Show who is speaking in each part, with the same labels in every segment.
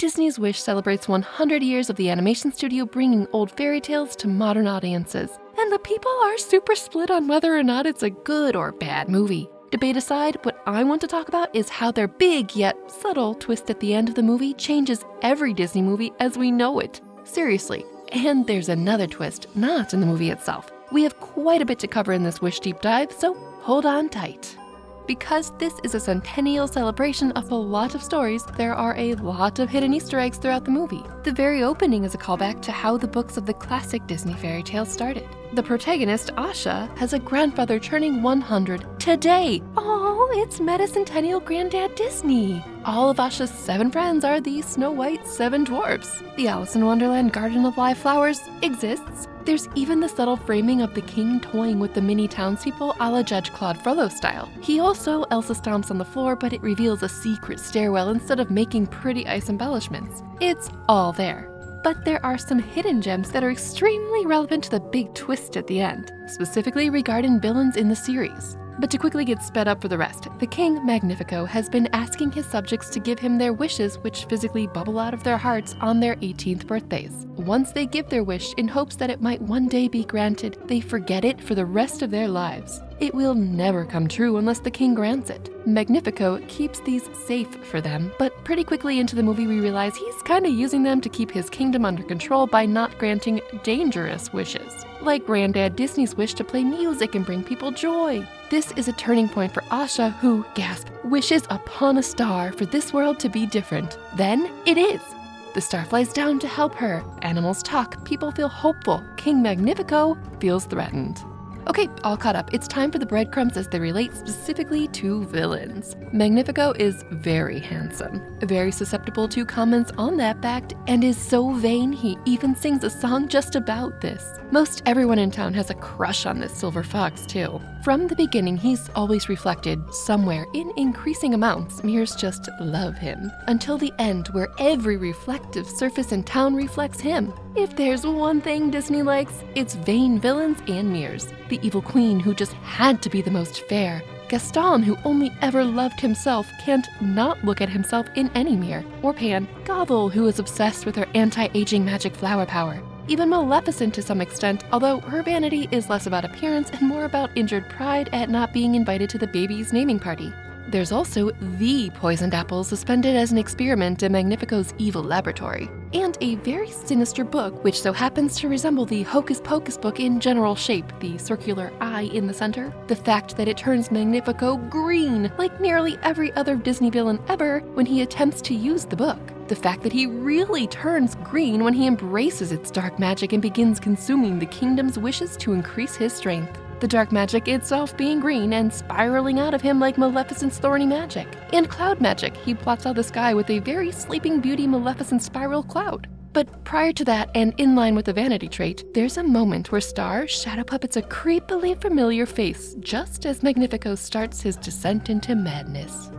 Speaker 1: Disney's Wish celebrates 100 years of the animation studio bringing old fairy tales to modern audiences. And the people are super split on whether or not it's a good or bad movie. Debate aside, what I want to talk about is how their big yet subtle twist at the end of the movie changes every Disney movie as we know it. Seriously. And there's another twist, not in the movie itself. We have quite a bit to cover in this Wish deep dive, so hold on tight. Because this is a centennial celebration of a lot of stories, there are a lot of hidden Easter eggs throughout the movie. The very opening is a callback to how the books of the classic Disney fairy tales started. The protagonist, Asha, has a grandfather turning 100 today. Oh, it's Meta-Centennial Granddad Disney. All of Asha's 7 friends are the Snow White 7 dwarfs. The Alice in Wonderland Garden of Live Flowers exists. There's even the subtle framing of the king toying with the mini townspeople a la Judge Claude Frollo style. He also Elsa stomps on the floor, but it reveals a secret stairwell instead of making pretty ice embellishments. It's all there. But there are some hidden gems that are extremely relevant to the big twist at the end, specifically regarding villains in the series. But to quickly get sped up for the rest, the King Magnifico has been asking his subjects to give him their wishes which physically bubble out of their hearts on their 18th birthdays. Once they give their wish in hopes that it might one day be granted, they forget it for the rest of their lives. It will never come true unless the king grants it. Magnifico keeps these safe for them, but pretty quickly into the movie we realize he's kinda using them to keep his kingdom under control by not granting dangerous wishes, like Granddad Disney's wish to play music and bring people joy. This is a turning point for Asha, who, gasp, wishes upon a star for this world to be different. Then it is. The star flies down to help her. Animals talk, people feel hopeful. King Magnifico feels threatened. Okay, all caught up. It's time for the breadcrumbs as they relate specifically to villains. Magnifico is very handsome, very susceptible to comments on that fact, and is so vain he even sings a song just about this. Most everyone in town has a crush on this silver fox too. From the beginning, he's always reflected somewhere in increasing amounts. Mirrors just love him. Until the end, where every reflective surface in town reflects him. If there's one thing Disney likes, it's vain villains and mirrors. The evil queen who just had to be the most fair. Gaston, who only ever loved himself, can't not look at himself in any mirror. Or Pan, Gothel, who is obsessed with her anti-aging magic flower power. Even Maleficent to some extent, although her vanity is less about appearance and more about injured pride at not being invited to the baby's naming party. There's also the poisoned apple suspended as an experiment in Magnifico's evil laboratory, and a very sinister book which so happens to resemble the Hocus Pocus book in general shape, the circular eye in the center, the fact that it turns Magnifico green like nearly every other Disney villain ever when he attempts to use the book, the fact that he really turns green when he embraces its dark magic and begins consuming the kingdom's wishes to increase his strength. The dark magic itself being green and spiraling out of him like Maleficent's thorny magic. And cloud magic, he blots out the sky with a very Sleeping Beauty Maleficent spiral cloud. But prior to that, and in line with the vanity trait, there's a moment where Star shadow puppets a creepily familiar face just as Magnifico starts his descent into madness.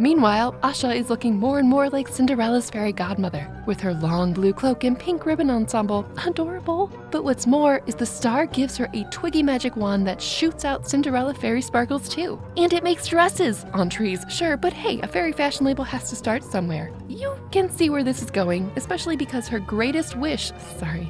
Speaker 1: Meanwhile, Asha is looking more and more like Cinderella's fairy godmother, with her long blue cloak and pink ribbon ensemble. Adorable! But what's more is the star gives her a twiggy magic wand that shoots out Cinderella fairy sparkles too. And it makes dresses! On trees, sure, but hey, a fairy fashion label has to start somewhere. You can see where this is going, especially because her greatest wish,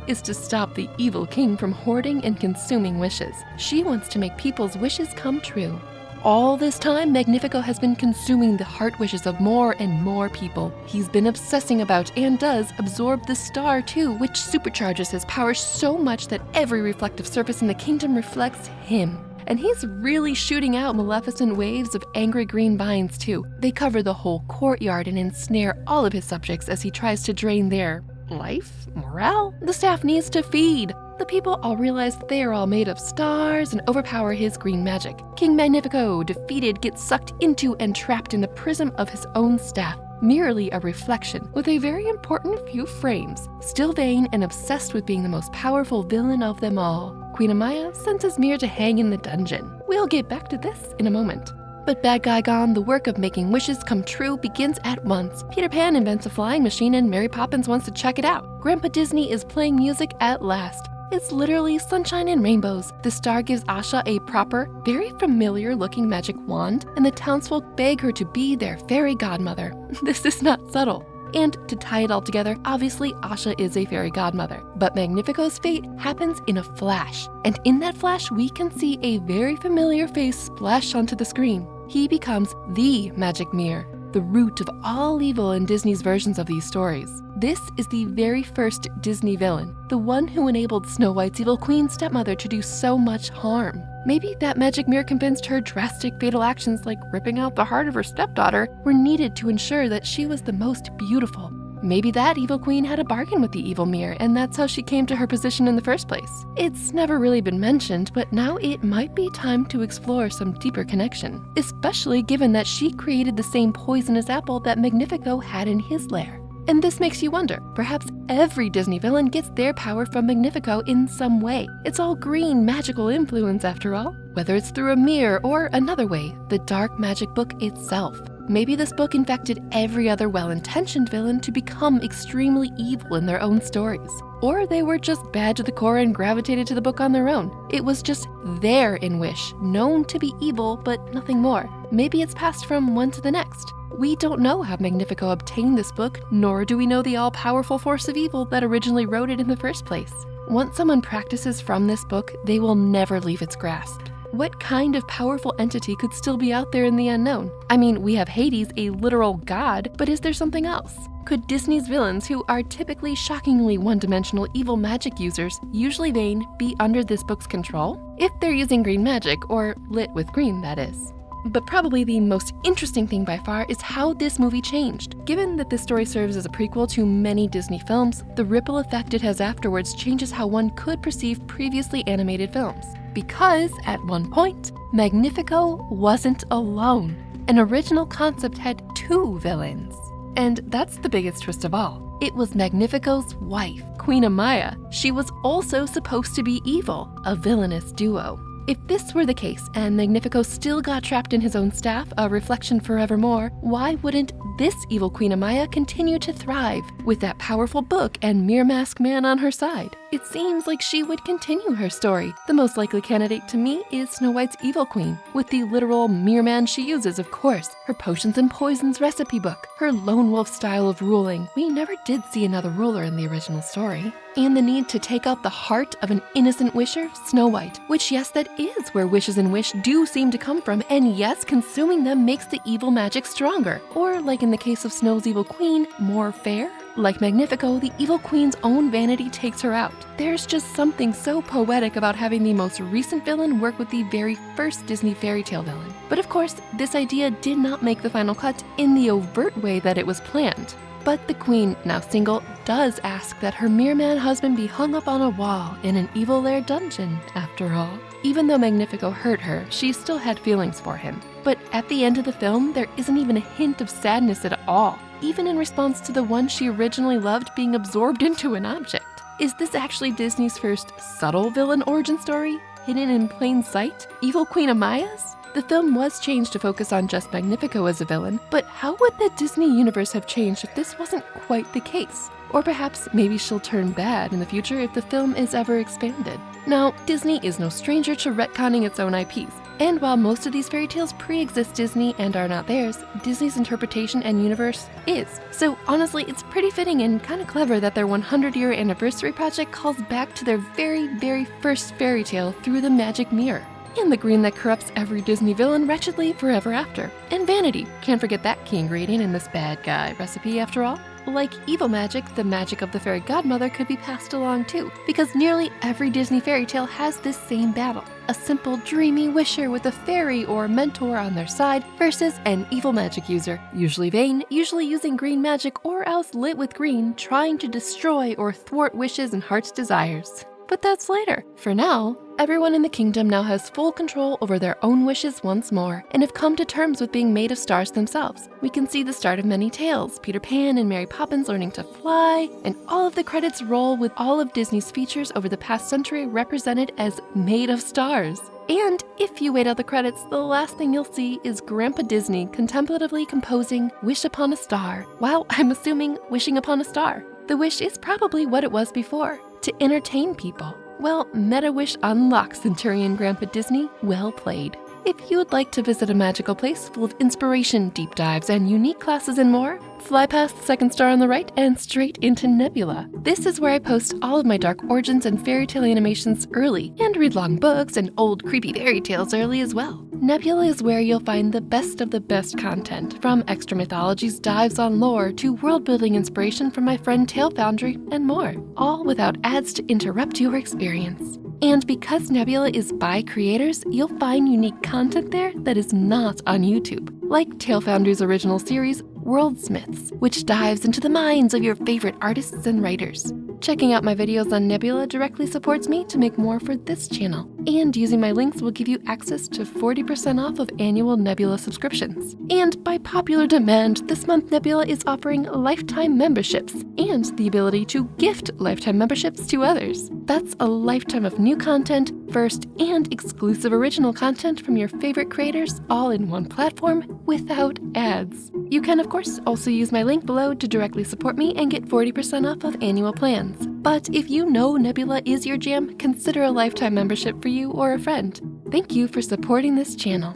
Speaker 1: is to stop the evil king from hoarding and consuming wishes. She wants to make people's wishes come true. All this time, Magnifico has been consuming the heart wishes of more and more people. He's been obsessing about and does absorb the star too, which supercharges his power so much that every reflective surface in the kingdom reflects him. And he's really shooting out maleficent waves of angry green vines too. They cover the whole courtyard and ensnare all of his subjects as he tries to drain their life, morale. The staff needs to feed. The people all realize that they are all made of stars and overpower his green magic. King Magnifico, defeated, gets sucked into and trapped in the prism of his own staff, merely a reflection with a very important few frames, still vain and obsessed with being the most powerful villain of them all. Queen Amaya sends his mirror to hang in the dungeon. We'll get back to this in a moment. But bad guy gone, the work of making wishes come true begins at once. Peter Pan invents a flying machine and Mary Poppins wants to check it out. Grandpa Disney is playing music at last. It's literally sunshine and rainbows. The star gives Asha a proper, very familiar-looking magic wand, and the townsfolk beg her to be their fairy godmother. This is not subtle. And to tie it all together, obviously Asha is a fairy godmother, but Magnifico's fate happens in a flash. And in that flash, we can see a very familiar face splash onto the screen. He becomes the magic mirror, the root of all evil in Disney's versions of these stories. This is the very first Disney villain, the one who enabled Snow White's evil queen stepmother to do so much harm. Maybe that magic mirror convinced her drastic fatal actions like ripping out the heart of her stepdaughter were needed to ensure that she was the most beautiful. Maybe that evil queen had a bargain with the evil mirror, and that's how she came to her position in the first place. It's never really been mentioned, but now it might be time to explore some deeper connection, especially given that she created the same poisonous apple that Magnifico had in his lair. And this makes you wonder, perhaps every Disney villain gets their power from Magnifico in some way. It's all green magical influence after all, whether it's through a mirror or another way, the dark magic book itself. Maybe this book infected every other well-intentioned villain to become extremely evil in their own stories. Or they were just bad to the core and gravitated to the book on their own. It was just there in Wish, known to be evil, but nothing more. Maybe it's passed from one to the next. We don't know how Magnifico obtained this book, nor do we know the all-powerful force of evil that originally wrote it in the first place. Once someone practices from this book, they will never leave its grasp. What kind of powerful entity could still be out there in the unknown? I mean, we have Hades, a literal god, but is there something else? Could Disney's villains, who are typically shockingly one-dimensional evil magic users, usually vain, be under this book's control? If they're using green magic, or lit with green, that is. But probably the most interesting thing by far is how this movie changed. Given that this story serves as a prequel to many Disney films, the ripple effect it has afterwards changes how one could perceive previously animated films. Because, at one point, Magnifico wasn't alone. An original concept had two villains. And that's the biggest twist of all. It was Magnifico's wife, Queen Amaya. She was also supposed to be evil, a villainous duo. If this were the case, and Magnifico still got trapped in his own staff, a reflection forevermore, why wouldn't this evil Queen Amaya continue to thrive with that powerful book and Mirror Mask Man on her side? It seems like she would continue her story. The most likely candidate to me is Snow White's evil queen, with the literal mirror man she uses, of course, her potions and poisons recipe book, her lone wolf style of ruling. We never did see another ruler in the original story. And the need to take out the heart of an innocent wisher, Snow White, which yes, that is where wishes in Wish do seem to come from, and yes, consuming them makes the evil magic stronger, or like in the case of Snow's evil queen, more fair. Like Magnifico, the evil queen's own vanity takes her out. There's just something so poetic about having the most recent villain work with the very first Disney fairy tale villain. But of course, this idea did not make the final cut in the overt way that it was planned. But the queen, now single, does ask that her mirror man husband be hung up on a wall in an evil lair dungeon, after all. Even though Magnifico hurt her, she still had feelings for him. But at the end of the film, there isn't even a hint of sadness at all, even in response to the one she originally loved being absorbed into an object. Is this actually Disney's first subtle villain origin story, hidden in plain sight? Evil Queen Amaya's? The film was changed to focus on just Magnifico as a villain, but how would the Disney universe have changed if this wasn't quite the case? Or perhaps maybe she'll turn bad in the future if the film is ever expanded. Now, Disney is no stranger to retconning its own IPs. And while most of these fairy tales pre-exist Disney and are not theirs, Disney's interpretation and universe is. So honestly, it's pretty fitting and kind of clever that their 100-year anniversary project calls back to their very first fairy tale through the magic mirror. And the green that corrupts every Disney villain wretchedly forever after. And vanity, can't forget that key ingredient in this bad guy recipe after all. Like evil magic, the magic of the fairy godmother could be passed along too, because nearly every Disney fairy tale has this same battle. A simple dreamy wisher with a fairy or mentor on their side versus an evil magic user, usually vain, usually using green magic or else lit with green, trying to destroy or thwart wishes and heart's desires. But that's later. For now, everyone in the kingdom now has full control over their own wishes once more, and have come to terms with being made of stars themselves. We can see the start of many tales, Peter Pan and Mary Poppins learning to fly, and all of the credits roll with all of Disney's features over the past century represented as made of stars. And if you wait out the credits, the last thing you'll see is Grandpa Disney contemplatively composing Wish Upon a Star, while I'm assuming wishing upon a star. The wish is probably what it was before, to entertain people. Well, Meta Wish unlocks Centurion Grandpa Disney. Well played. If you would like to visit a magical place full of inspiration, deep dives, and unique classes and more, Fly past the second star on the right and straight into Nebula. This is where I post all of my dark origins and fairy tale animations early, and read long books and old creepy fairy tales early as well. Nebula is where you'll find the best of the best content, from extra mythologies, dives on lore, to world-building inspiration from my friend Tale Foundry, and more, all without ads to interrupt your experience. And because Nebula is by creators, you'll find unique content there that is not on YouTube, like Tale Foundry's original series, Worldsmiths, which dives into the minds of your favorite artists and writers. Checking out my videos on Nebula directly supports me to make more for this channel, and using my links will give you access to 40% off of annual Nebula subscriptions. And by popular demand, this month Nebula is offering lifetime memberships and the ability to gift lifetime memberships to others. That's a lifetime of new content, first and exclusive original content from your favorite creators, all in one platform without ads. You can, of course, also use my link below to directly support me and get 40% off of annual plans. But if you know Nebula is your jam, consider a lifetime membership for you or a friend. Thank you for supporting this channel.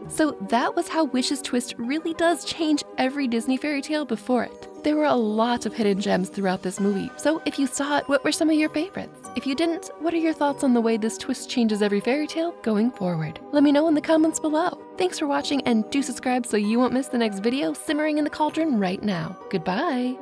Speaker 1: So that was how Wish's twist really does change every Disney fairy tale before it. There were a lot of hidden gems throughout this movie, so if you saw it, what were some of your favorites? If you didn't, what are your thoughts on the way this twist changes every fairy tale going forward? Let me know in the comments below. Thanks for watching, and do subscribe so you won't miss the next video simmering in the cauldron right now. Goodbye!